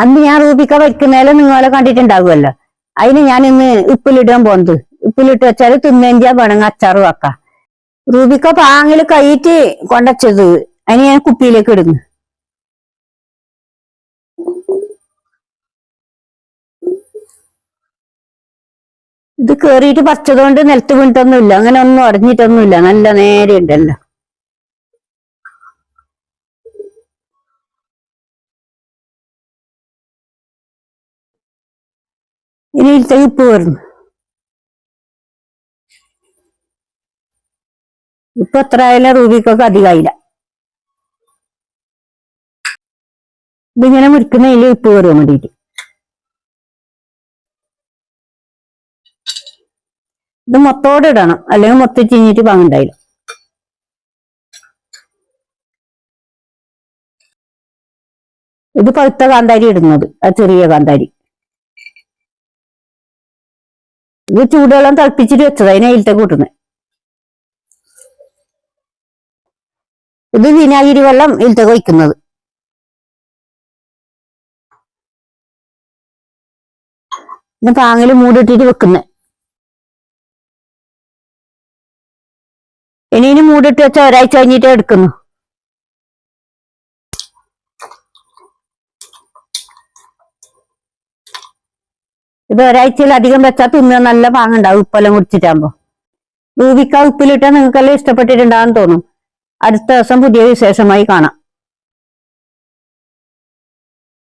അന്ന് ഞാൻ റൂബിക്ക വയ്ക്കുന്നേലും നിങ്ങളെ കണ്ടിട്ടുണ്ടാകുമല്ലോ. അതിന് ഞാൻ ഇന്ന് ഉപ്പിലിടാൻ പോകുന്നത്. ഉപ്പിലിട്ട് വെച്ചാല് തിന്നേഞ്ചാ വേണമെങ്കിൽ അച്ചാറും ആക്കാം. റൂബിക്ക പാങ്ങില് കൈയിട്ട് കൊണ്ടച്ചത് അതിന് ഞാൻ കുപ്പിയിലേക്ക് ഇടുന്നു. ഇത് കേറിയിട്ട് പറിച്ചതുകൊണ്ട് നിലത്ത് വീണിട്ടൊന്നുമില്ല, അങ്ങനെ ഒന്നും ഉടഞ്ഞിട്ടൊന്നുമില്ല, നല്ല നേരെ ഉണ്ടല്ലോ. ഇനി ഇതിലേക്ക് ഉപ്പ് വരുന്നു. ഇപ്പൊ എത്ര ആയാലും റൂബിക്കൊക്കെ അധികമായില്ല. ഇതിങ്ങനെ മുറിക്കുന്നതിൽ ഉപ്പ് കയറാൻ വേണ്ടിയിട്ട്. ഇത് മൊത്തോടെ ഇടണം, അല്ലെങ്കിൽ മൊത്തം ചിഞ്ഞിട്ട് പാങ്ങുണ്ടായില്ല. ഇത് പഴുത്ത കാന്താരി ഇടുന്നത്, ആ ചെറിയ കാന്താരി. ഇത് ചൂടുവെള്ളം തിളപ്പിച്ചിട്ട് വെച്ചത്, അതിനെ അതിലത്തെ കൂട്ടുന്നത്. ഇത് വിനാഗിരി വെള്ളം ഇതിലത്തെ ഒഴിക്കുന്നത്. പിന്നെ പാങ്ങില് മൂടിട്ടിട്ട് വെക്കുന്നത്. ഇനി മൂടിട്ട് വെച്ച ഒരാഴ്ച കഴിഞ്ഞിട്ട് എടുക്കുന്നു. ഇത് ഒരാഴ്ചയിലധികം വെച്ചാൽ തിന്നാൻ നല്ല പാങ്ങുണ്ടാവും, ഉപ്പെല്ലാം കുടിച്ചിട്ടാകുമ്പോ. റൂബിക്ക ഉപ്പിലിട്ടാൽ നിങ്ങൾക്കെല്ലാം ഇഷ്ടപ്പെട്ടിട്ടുണ്ടാകും തോന്നും. അടുത്ത ദിവസം പുതിയ വിശേഷമായി കാണാം.